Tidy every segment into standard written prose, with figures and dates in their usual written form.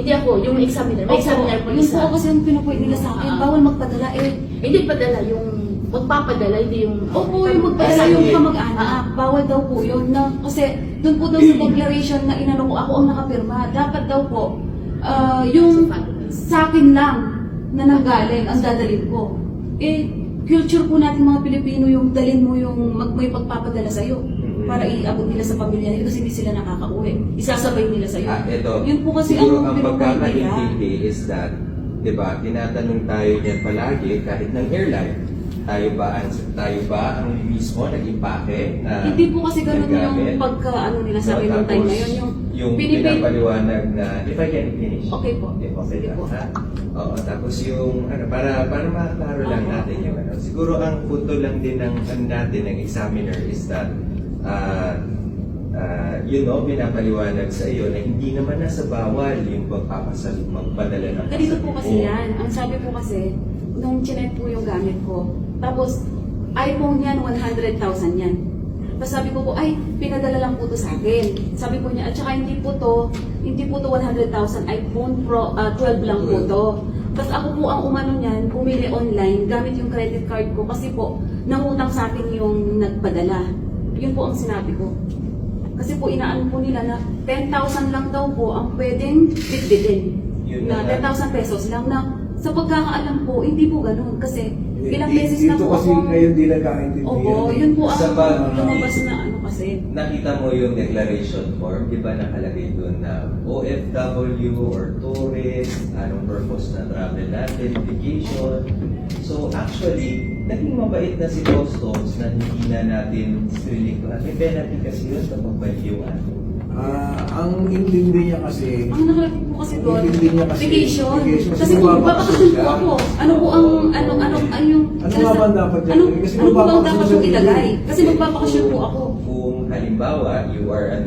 Hindi ako, yung examiner. May examiner po Yun isa. po kasi yung pinupoint nila sa akin, bawal magpadala Hindi padala, yung magpapadala, hindi yung... Opo, yung magpadala yung kamag-anak, bawal daw po yun. Kasi doon po daw sa declaration na inano ko, ako ang nakapirma. Dapat daw po, yung sa akin lang na nanggaling ang dadalhin ko. Culture po natin mga Pilipino yung dalhin mo yung may pagpapadala sa'yo para iabot nila sa pamilya nila kasi hindi sila nakakauwi. Isasabay nila sa'yo. Ito, Yun po kasi siguro ang ang pinupoint nila. pagkakaintindi is that, di ba, tinatanong tayo niyan palagi kahit ng airline, tayo ba ang mismo nag-impake na Hindi po kasi ganun naggamit? yung pagka-ano nila sa akin ng time na yun. Yung pinapaliwanag na, if I can finish. Okay po. Okay Sige lang, po. ha? Oo, tapos yung, para makaklaro lang natin yung ano. Siguro ang punto lang din ng natin, ng examiner is that, pinapaliwanag sa iyo na hindi naman nasa bawal yung magpadala ng Ganito po kasi pasalubong. yan. Ang sabi po kasi, nung chinek po yung gamit ko, tapos iPhone yan, 100,000 yan. Tapos sabi ko po, ay, pinadala lang po to sa akin. Sabi po niya, at saka hindi po to 100,000, iPhone Pro 12 lang po to. Tapos ako po ang umano niyan, pumili online, gamit yung credit card ko kasi po, nangutang sa akin yung nagpadala. Yun po ang sinabi ko. Kasi po inaano po nila na 10,000 lang daw po ang pwedeng bitbitin. Yun Na na. 10,000 pesos lang na sa pagkakaalam ko, hindi po ganun. Kasi ilang beses na dito po kasi ako. ngayon di nagkakaintindihan. Opo, yun po ang Sa lumabas na ano kasi. Nakita mo yung declaration form, di ba nakalagay doon na OFW or tourist, anong purpose na travel natin, vacation. So actually, naging mabait na si Customs na hindi na natin striling ko. May penalty kasi yun sa pagbalik yung ano. Ang intindi niya kasi, Ang nakalagay po kasi doon, Hindi niya kasi- vacation. vacation. Kasi kung magbabakasyon po ako, ano po ang, ano yung... Ano nga ba dapat yan? Ano, Kasi ano po bang magbabakasyon dapat siya yung ilagay? dito. Kasi magbabakasyon po ako. Kung halimbawa, you are an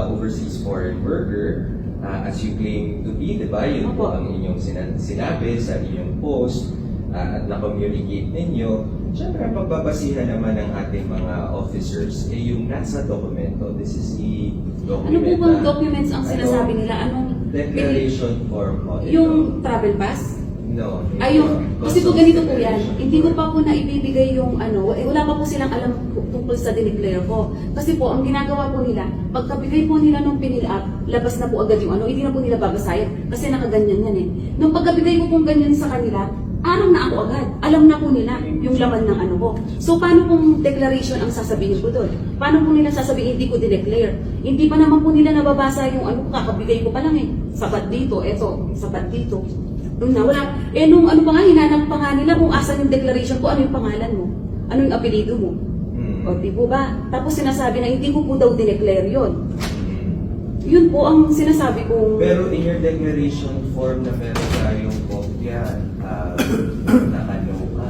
overseas foreign worker, as you claim to be, di ba? Yun po Opo. ang inyong sinabi sa inyong post at na-communicate ninyo. Siyempre, pagbabasihan naman ng ating mga officers, yung nasa dokumento. This is the Ano document po bang na- documents ang sinasabi nila? Anong... Declaration form. Ito. Yung travel pass? No. Ayun, kasi po ganito po yan, hindi ko pa po na ibibigay yung ano, wala pa po silang alam tungkol sa dineclare ko. Kasi po, ang ginagawa po nila, pagkabigay po nila nung pinil up, labas na po agad yung ano, hindi na po nila babasahin, kasi nakaganyan yan eh. Nung pagkabigay ko pong ganyan sa kanila, araw na ako agad. Alam na po nila yung laman ng ano ko. So, paano pong declaration ang sasabihin ko doon? Paano po nila sasabihin hindi ko dineclare? Hindi pa naman po nila nababasa yung ano, kakabigay ko pa lang eh. Sapat dito, eto, sapat dito. Nung nawala, nung ano pa nga, hinanap pa nga nila kung asan yung declaration ko, ano yung pangalan mo? Ano yung apelido mo? O, di po ba? Tapos sinasabi na hindi ko po daw dineclare yun. Yun po ang sinasabi kong... Pero in your declaration form na meron tayong kopya, nakano ka.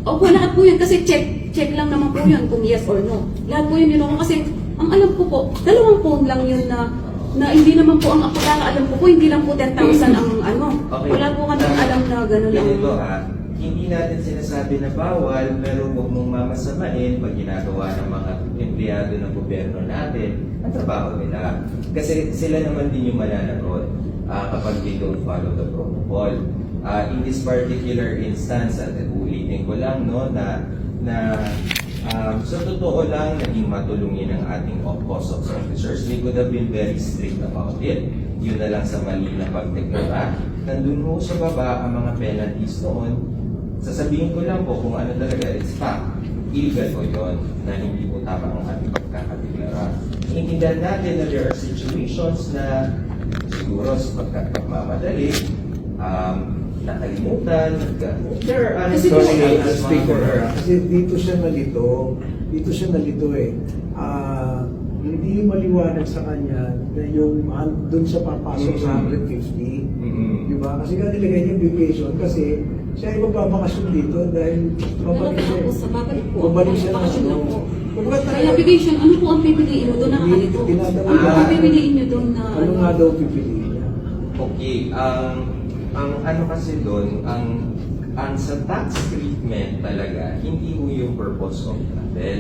Opo, lahat po yun. Kasi check lang naman po yun kung yes or no. Lahat po yun yun. Kasi ang alam ko po, 2 phone lang yun na hindi naman po ang ako alam ko po, hindi lang po 10,000 ang ano. Okay. Wala po kami alam na gano'n lang. Ganito hindi natin sinasabi na bawal, pero huwag mong mamasamain pag ginagawa ng mga empleyado ng gobyerno natin ang trabaho nila. Kasi sila naman din yung mananagot kapag they don't follow the protocol. In this particular instance, at ulitin ko lang no, na sa totoo lang, naging matulungin ang ating customs officers. We could have been very strict about it. Yun na lang sa mali na pagdeklara. Nandun ho sa baba ang mga penalties noon. Sasabihin ko lang po kung ano talaga, it's fact. Illegal po yun na hindi po tama ang ating pagkakadeklara. Iintindihan natin na there are situations na siguro sa pagkakamamadali, nakalimutan, there are Kasi Sorry, po- speak for her. Kasi dito siya nalito. Hindi maliwanag sa kanya na yung doon siya papasok sa 150. Diba? Kasi nga nilagay niya vacation kasi siya ay magbabakasyon dito dahil babalik siya. Babalik po. Babalik siya ng Bakasyon ano. lang po. Kumbaga Kaya talaga, vacation, ano po ang pipiliin mo doon? Nakakalito. Tinatanong Ano po ang ba? pipiliin nyo doon na ano nga daw pipiliin niya? Okay, ang ano kasi doon, ang sa tax treatment talaga, hindi mo yung purpose of travel.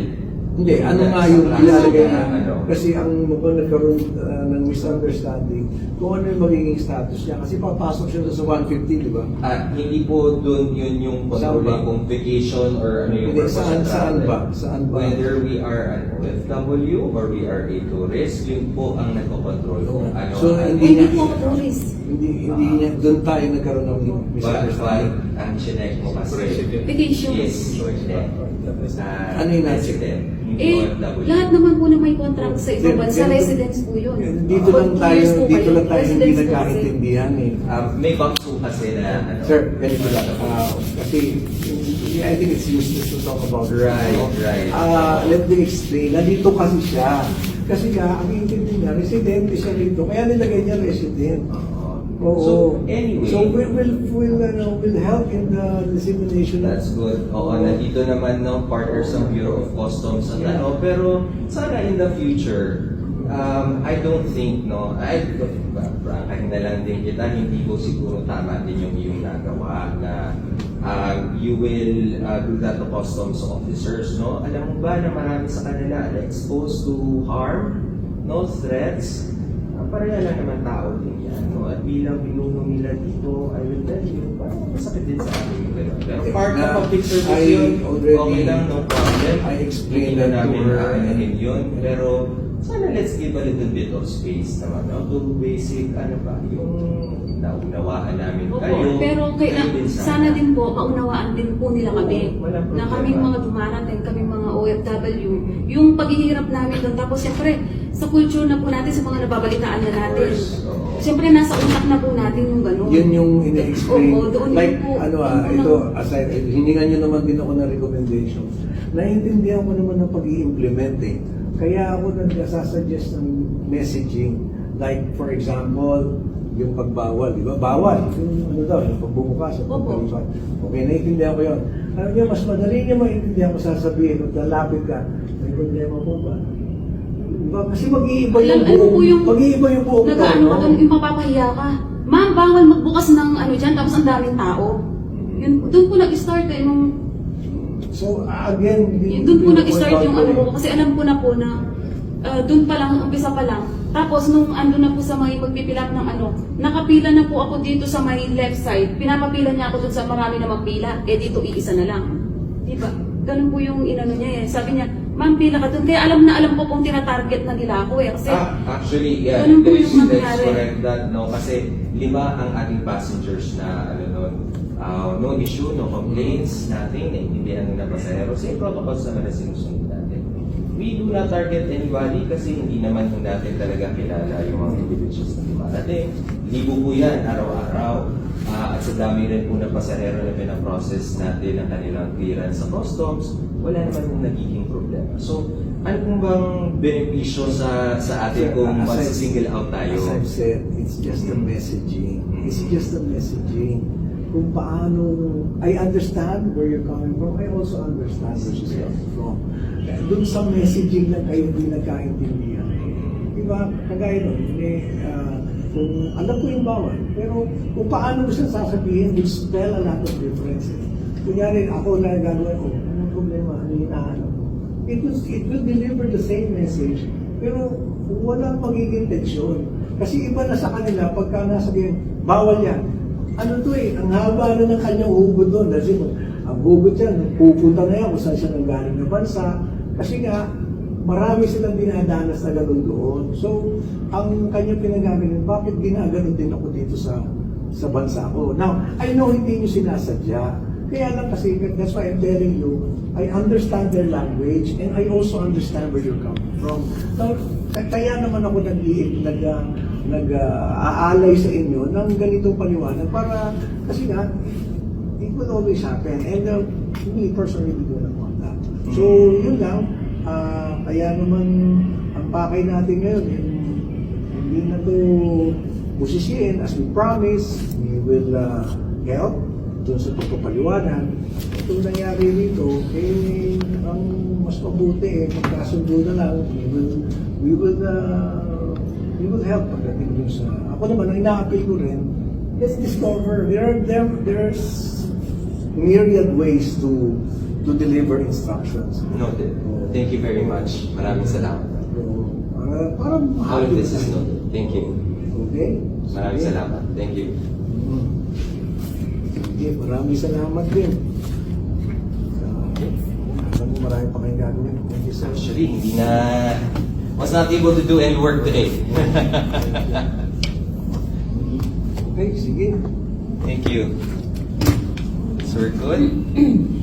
Hindi, ano nga yung ilalagay na Ano? kasi ang mukhang nagkaroon ng misunderstanding kung ano yung magiging status niya. Kasi papasok siya sa 150, di ba? Hindi po doon yun yung Saan ba? controlling kung vacation or ano yung Hindi, purpose saan ng travel. ba? Saan ba? Whether we are an OFW or we are a tourist, yun po ang nagkocontrol kung ano. So, ang- Hindi po tourist. Hindi niya, doon tayo nagkaroon ng But misunderstanding. ang chinek mo kasi Vacation. is Ano yun natin? resident, hindi Eh, OFW. lahat naman po na may contract sa ibang bansa, Ganito- residence po yun. Dito lang Pag tayo, tourist po dito kayo, lang tayo hindi residence po kasi. nagkaintindihan eh. May bangso kasi na ano. Sir, ganito lang. Kasi I think it's useless to talk about it. Right, right. Let me explain. Nandito kasi siya. Kasi nga, ang intindi niya, residente siya rito. Kaya nilagay niya resident. Oo. So, anyway. So, we'll help in the dissemination. That's good. Oo, nandito naman no, partners ng Bureau of Customs at Yeah. ano, pero sana in the future, I don't think, no, prangkahin na lang din kita, hindi ko siguro tama din yung iyong nagawa na you will do that to customs officers, no? Alam mo ba na marami sa kanila na exposed to harm, no, threats, pareha lang naman tao din yan, no? At bilang pinuno nila dito, I will tell you, parang masakit din sa akin yung gano'n. Pero part ng public service I yun, already- okay lang, no problem. I explained Hindi na that to namin her. aanahin yun, pero sana let's give a little bit of space naman, no? To basic, ano ba, yung naunawaan namin Opo, kayo. pero kayo din sana din po, maunawaan din po nila kami. Oo, walang Na problema. kaming mga dumarating, kaming mga OFW, yung paghihirap namin doon. Tapos siyempre, sa culture na po natin, sa mga nababalitaan na natin. Oo. Siyempre, nasa utak na po natin yung gano'n. Yun yung ina-explain. Oo, doon Like, po. ano Doon po ito, na- aside, hiningan nyo naman din ako ng recommendation. Naiintindihan ko naman ng pag-i-implement eh. Kaya ako nag-suggest ng messaging. Like, for example, yung pagbawal, di ba? Bawal. Yung ano daw, yung pagbumukas, yung Opo. pagkalipat. Okay, naiintindihan ko yun. Alam niyo, mas madali niya maintindihan ko sasabihin, kung lalapit ka, may problema po ba? Diba? Kasi mag-iiba yung Ano po yung, mag-iiba yung buong nag-ano ka tono. doon, yung mapapahiya ka. Ma'am, bawal magbukas ng ano dyan, tapos ang daming tao. Yun, doon po nag-start eh, nung So, again, doon po nag-start yung ano ko kasi alam ko na po na doon pa lang, umpisa pa lang. Tapos nung ando na po sa may pagpipilap ng ano, nakapila na po ako dito sa may left side. Pinapapila niya ako doon sa marami na magpila. Eh dito iisa na lang. Di ba? Ganun po yung inano niya eh. Sabi niya, ma'am, pila ka doon. Kaya alam ko kung tinatarget na nila ako eh. Kasi Actually, yeah, ganun po that's yung nangyari. correct that, no? Kasi 5 ang ating passengers na, ano nun, no issue, no complaints, nothing, naiintindihan ng pasahero. Same protocols naman na sinusunod natin. We do not target anybody kasi hindi naman po natin talaga kilala yung mga individuals na dumarating. Libo po yan, araw-araw. At sa dami rin po ng pasahero na pinaprocess natin ang kanilang clearance sa customs, wala naman pong nagiging problema. So, ano pong bang benepisyo sa atin kung mag-single out tayo? As I've said, it's just the messaging. It's just the messaging. Kung paano, I understand where you're coming from. I also understand where she's coming from. Doon sa messaging na kayo hindi nagkaintindihan. Diba? Kagaya nun, kung alam ko yung bawal, pero kung paano mo siya sasabihin, will spell a lot of differences. Kunyari, ako na gagawin ko, anong problema, ano yung hinahanap mo? It will deliver the same message, pero walang magiging tensyon. Kasi iba na sa kanila, pagka nasabihin, bawal yan. Ano to eh, ang haba na ng kanyang hugot doon. Kasi ang hugot yan, pupunta na yan kung saan siya nanggaling na bansa. Kasi nga, marami silang dinadanas na gano'n doon. So, ang kanyang pinagamin, bakit ginaganon din ako dito sa bansa ko? Now, I know hindi nyo sinasadya. Kaya lang kasi, that's why I'm telling you, I understand their language and I also understand where you're coming from. Now, kaya naman ako nag-aalay sa inyo ng ganitong paliwanag para, kasi nga, it will always happen. And me personally, we do not want that. So, yun lang. Kaya naman, ang pakay natin ngayon, hindi na to busisiin. As we promise, we will help doon sa pagpapaliwanag. Itong nangyari dito, ang mas mabuti, magkasundo na lang, we will help pagdating dun sa... Ako naman, ang ina-appeal ko rin, let's discover, there's myriad ways to to deliver instructions. Noted. Thank you very much. Maraming salamat. So, para All of this is noted. Thank you. Okay? Maraming Sige. salamat. Thank you. Sige, maraming salamat din. Alam mo, marami pa kayong gagawin. Thank you, sir. Actually, hindi na... Was not able to do any work today. Okay, sige. Thank you. So we're good?